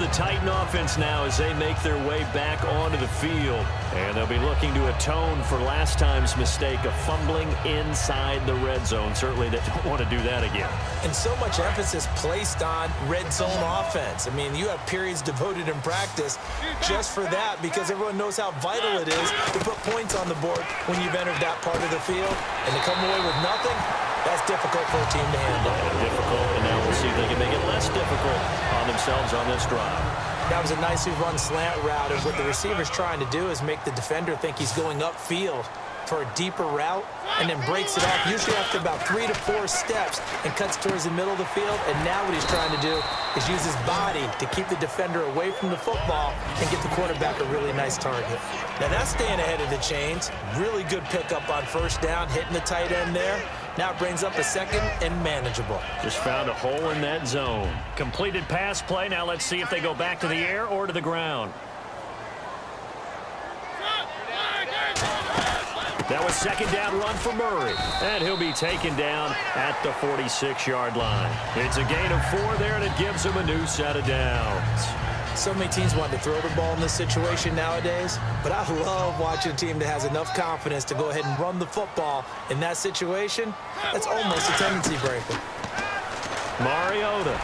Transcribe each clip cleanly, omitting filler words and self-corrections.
the Titan offense now as they make their way back onto the field. And they'll be looking to atone for last time's mistake of fumbling inside the red zone. Certainly they don't want to do that again. And so much emphasis placed on red zone offense. I mean, you have periods devoted in practice just for that because everyone knows how vital it is to put points on the board when you've entered that part of the field. And to come away with nothing, that's difficult for a team to handle. Difficult, and now we'll see if they can make it less difficult on themselves on this drive. That was a nicely run slant route, and what the receiver's trying to do is make the defender think he's going upfield for a deeper route and then breaks it off, usually after about 3 to 4 steps, and cuts towards the middle of the field. And now what he's trying to do is use his body to keep the defender away from the football and get the quarterback a really nice target. Now that's staying ahead of the chains. Really good pickup on first down, hitting the tight end there. Now it brings up a second and manageable. Just found a hole in that zone. Completed pass play. Now let's see if they go back to the air or to the ground. That was second down run for Murray. And he'll be taken down at the 46-yard line. It's a gain of 4 there, and it gives him a new set of downs. So many teams want to throw the ball in this situation nowadays, but I love watching a team that has enough confidence to go ahead and run the football in that situation. That's almost a tendency breaker. Mariota.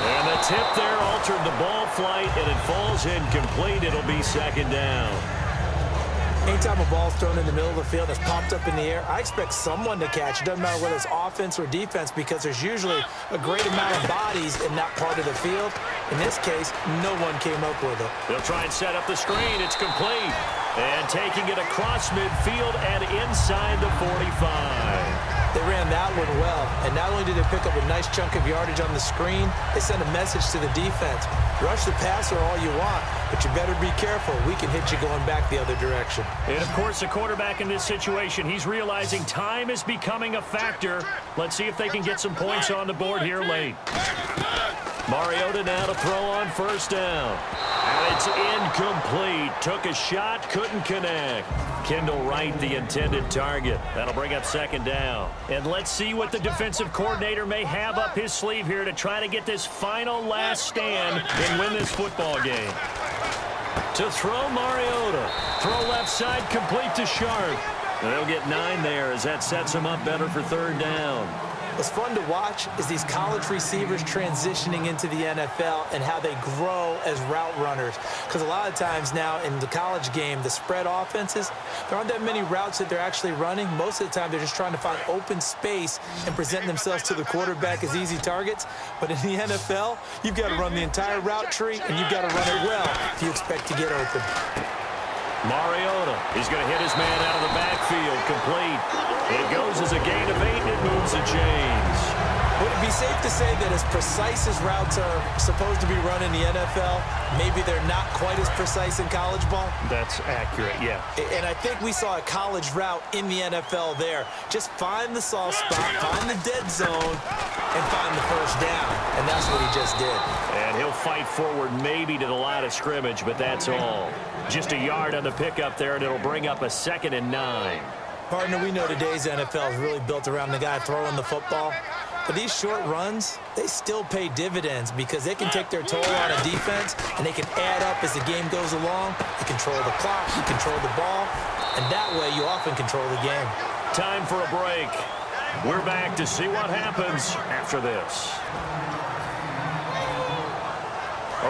And the tip there altered the ball flight, and it falls incomplete. It'll be second down. Anytime a ball's thrown in the middle of the field that's popped up in the air, I expect someone to catch. It doesn't matter whether it's offense or defense because there's usually a great amount of bodies in that part of the field. In this case, no one came up with it. They'll try and set up the screen. It's complete. And taking it across midfield and inside the 45. They ran that one well, and not only did they pick up a nice chunk of yardage on the screen, they sent a message to the defense. Rush the passer all you want, but you better be careful. We can hit you going back the other direction. And, of course, the quarterback in this situation, he's realizing time is becoming a factor. Let's see if they can get some points on the board here late. Mariota now to throw on first down. And it's incomplete. Took a shot, couldn't connect. Kendall Wright, the intended target. That'll bring up second down. And let's see what the defensive coordinator may have up his sleeve here to try to get this final last stand and win this football game. To throw, Mariota. Throw left side, complete to Sharp. They'll get 9 there as that sets them up better for third down. What's fun to watch is these college receivers transitioning into the NFL and how they grow as route runners. Because a lot of times now in the college game, the spread offenses, there aren't that many routes that they're actually running. Most of the time, they're just trying to find open space and present themselves to the quarterback as easy targets. But in the NFL, you've got to run the entire route tree, and you've got to run it well if you expect to get open. Mariota is going to hit his man out of the backfield, complete. It goes as a gain of 8, and it moves the chains. Would it be safe to say that as precise as routes are supposed to be run in the NFL, maybe they're not quite as precise in college ball? That's accurate, yeah. And I think we saw a college route in the NFL there. Just find the soft spot, find the dead zone, and find the first down. And that's what he just did. And he'll fight forward maybe to the line of scrimmage, but that's all. Just a yard on the pickup there, and it'll bring up a 2nd and 9. Partner, we know today's NFL is really built around the guy throwing the football. But these short runs, they still pay dividends because they can take their toll on a defense, and they can add up as the game goes along. You control the clock, you control the ball, and that way you often control the game. Time for a break. We're back to see what happens after this.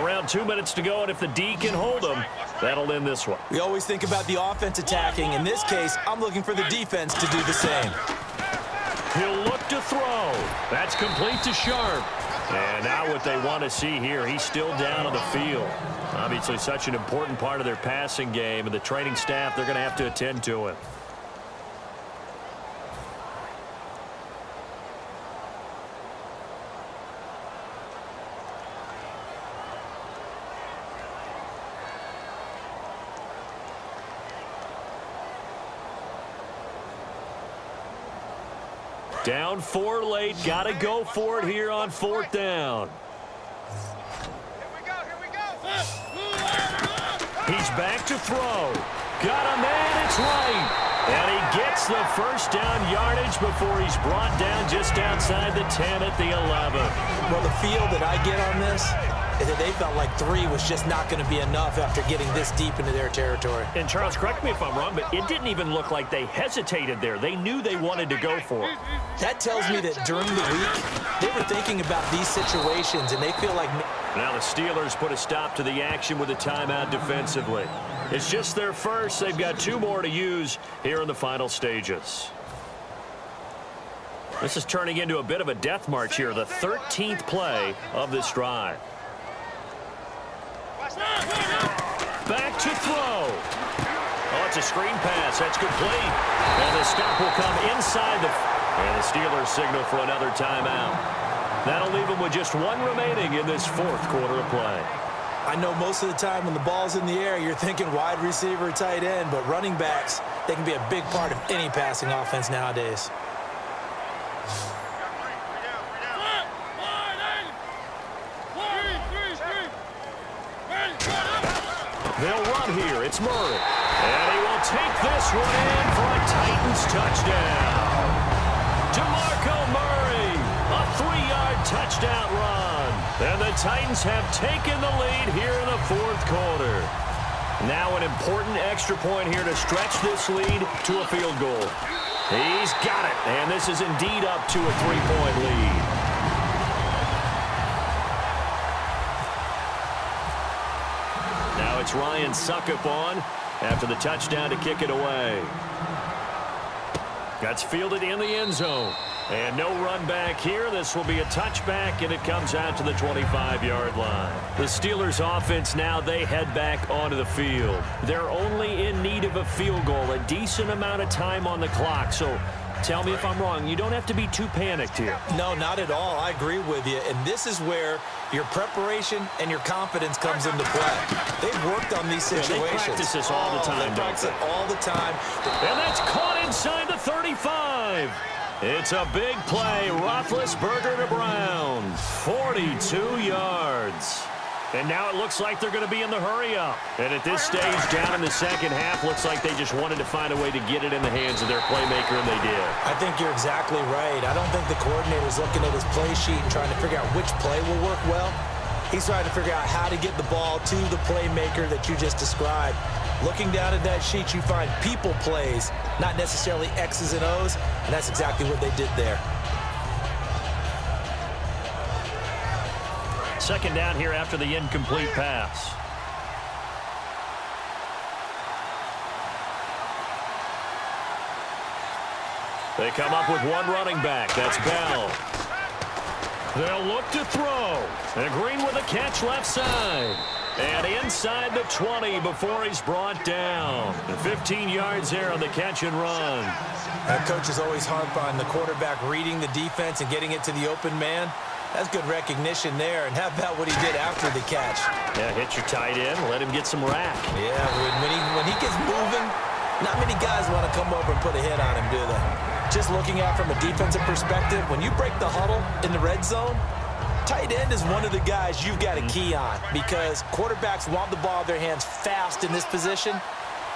Around 2 minutes to go, and if the D can hold them, that'll end this one. We always think about the offense attacking. In this case, I'm looking for the defense to do the same. He'll look to throw. That's complete to Sharp. And now what they want to see here, he's still down on the field. Obviously such an important part of their passing game, and the training staff, they're going to have to attend to it. Down 4 late. Got to go for it here on 4th down. Here we go. He's back to throw. Got a man. It's right. And he gets the first down yardage before he's brought down just outside the 10 at the 11. Well, the feel that I get on this is that they felt like 3 was just not going to be enough after getting this deep into their territory. And Charles, correct me if I'm wrong, but it didn't even look like they hesitated there. They knew they wanted to go for it. That tells me that during the week, they were thinking about these situations, and they feel like... Now the Steelers put a stop to the action with a timeout defensively. It's just their first. They've got 2 more to use here in the final stages. This is turning into a bit of a death march here, the 13th play of this drive. Back to throw. Oh, it's a screen pass. That's complete. And the stop will come inside the... And the Steelers signal for another timeout. That'll leave them with just 1 remaining in this 4th quarter of play. I know most of the time when the ball's in the air, you're thinking wide receiver, tight end, but running backs, they can be a big part of any passing offense nowadays. They'll run here. It's Murray. And he will take this one in for a Titans touchdown. DeMarco Murray, a 3-yard touchdown run. And the Titans have taken the lead here in the 4th quarter. Now an important extra point here to stretch this lead to a field goal. He's got it. And this is indeed up to a 3-point lead. It's Ryan Suckup on after the touchdown to kick it away. That's fielded in the end zone. And no run back here. This will be a touchback, and it comes out to the 25-yard line. The Steelers offense now, they head back onto the field. They're only in need of a field goal, a decent amount of time on the clock. So tell me if I'm wrong. You don't have to be too panicked here. No, not at all. I agree with you. And this is where your preparation and your confidence comes into play. They've worked on these situations. Yeah, they practice this all the time. They practice it all the time. And that's caught inside the 35. It's a big play. Roethlisberger to Brown. 42 yards. And now it looks like they're going to be in the hurry-up. And at this stage, down in the second half, looks like they just wanted to find a way to get it in the hands of their playmaker, and they did. I think you're exactly right. I don't think the coordinator's looking at his play sheet and trying to figure out which play will work well. He's trying to figure out how to get the ball to the playmaker that you just described. Looking down at that sheet, you find people plays, not necessarily X's and O's, and that's exactly what they did there. Second down here after the incomplete pass. They come up with 1 running back. That's Bell. They'll look to throw. And Green with a catch left side. And inside the 20 before he's brought down. 15 yards there on the catch and run. Coaches always harp on the quarterback reading the defense and getting it to the open man. That's good recognition there. And how about what he did after the catch? Yeah, hit your tight end, let him get some rack. Yeah, when he gets moving, not many guys want to come over and put a hit on him, do they? Just looking at it from a defensive perspective, when you break the huddle in the red zone, tight end is one of the guys you've got to key on because quarterbacks want the ball in their hands fast in this position,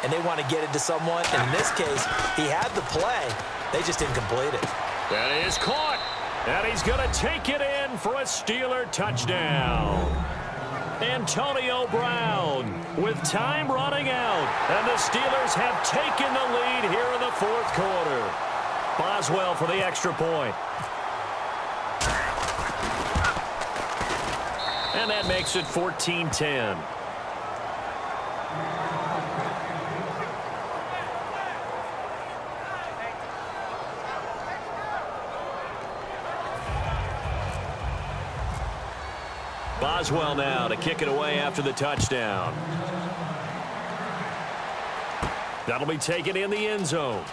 and they want to get it to someone. And in this case, he had the play. They just didn't complete it. That is caught. And he's going to take it in for a Steeler touchdown. Antonio Brown with time running out. And the Steelers have taken the lead here in the 4th quarter. Boswell for the extra point. And that makes it 14-10. Boswell now to kick it away after the touchdown. That'll be taken in the end zone.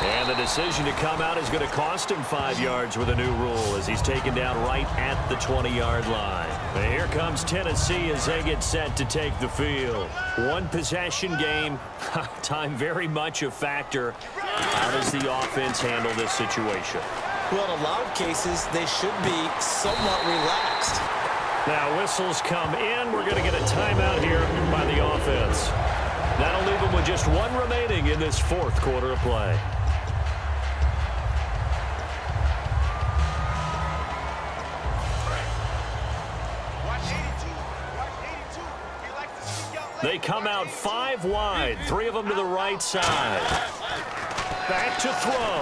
And the decision to come out is going to cost him 5 yards with a new rule as he's taken down right at the 20-yard line. And here comes Tennessee as they get set to take the field. 1 possession game. Time very much a factor. How does the offense handle this situation? Well, in a lot of cases, they should be somewhat relaxed. Now whistles come in. We're going to get a timeout here by the offense. That'll leave them with just 1 remaining in this 4th quarter of play. They come out 5 wide, 3 of them to the right side. Back to throw.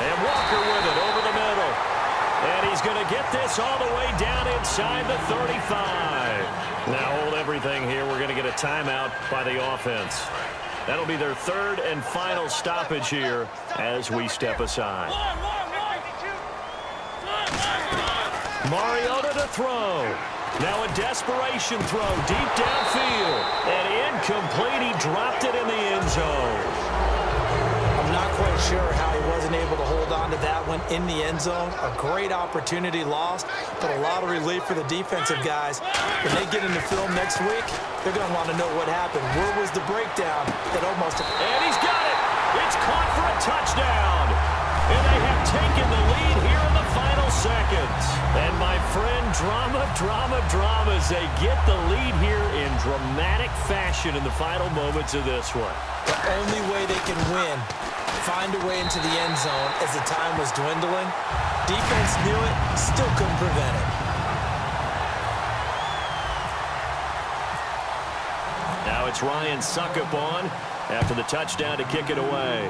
And Walker with it over the middle. And he's going to get this all the way down inside the 35. Now hold everything here. We're going to get a timeout by the offense. That'll be their 3rd and final stoppage here as we step aside. Mariota to throw. Now a desperation throw deep downfield. And incomplete. He dropped it in the end zone. I'm not quite sure how he wasn't able to hold on to that one in the end zone. A great opportunity lost, but a lot of relief for the defensive guys. When they get into film next week, they're going to want to know what happened. Where was the breakdown that almost... And he's got it! It's caught for a touchdown! And they have taken the lead here in the final seconds. And my friend, drama as they get the lead here in dramatic fashion in the final moments of this one. The only way they can win, find a way into the end zone as the time was dwindling. Defense knew it, still couldn't prevent it. Now it's Ryan Suckup on after the touchdown to kick it away.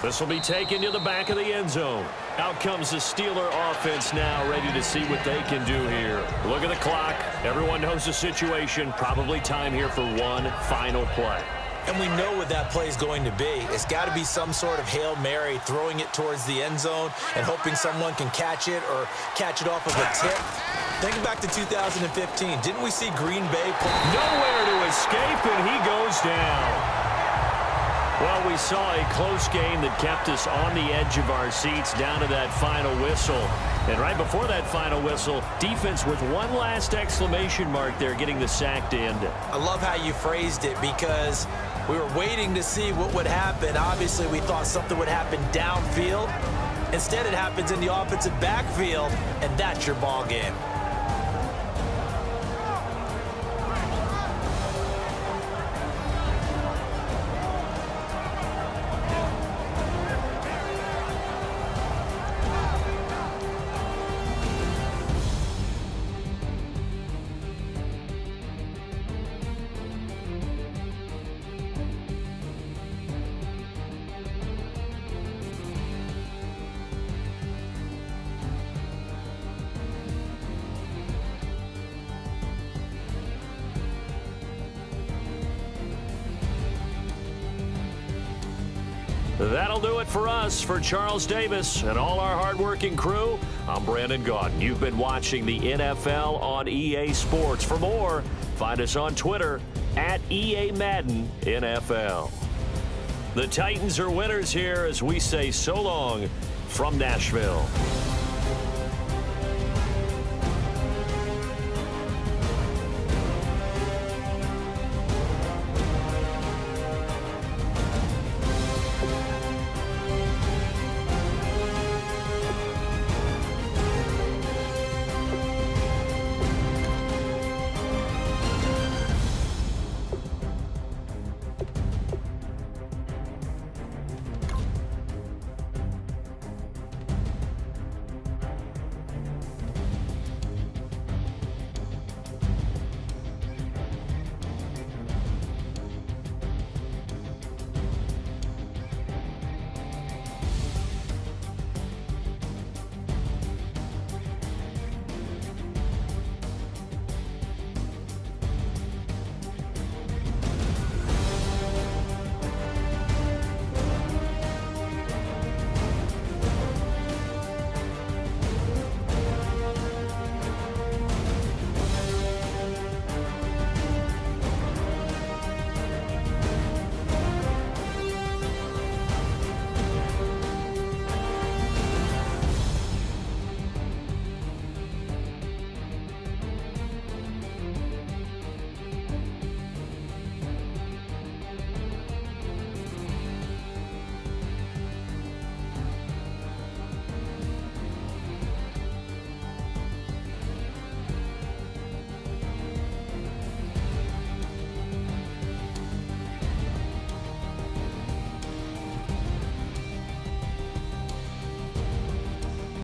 This will be taken to the back of the end zone. Out comes the Steeler offense now, ready to see what they can do here. Look at the clock. Everyone knows the situation. Probably time here for one final play. And we know what that play is going to be. It's got to be some sort of Hail Mary, throwing it towards the end zone and hoping someone can catch it or catch it off of a tip. Think back to 2015. Didn't we see Green Bay nowhere to escape, and he goes down? Well, we saw a close game that kept us on the edge of our seats down to that final whistle. And right before that final whistle, defense with one last exclamation mark there, getting the sack to end it. I love how you phrased it, because we were waiting to see what would happen. Obviously, we thought something would happen downfield. Instead, it happens in the offensive backfield, and that's your ball game. That'll do it for us. For Charles Davis and all our hardworking crew, I'm Brandon Gaudin. You've been watching the NFL on EA Sports. For more, find us on Twitter at EA Madden NFL. The Titans are winners here as we say so long from Nashville.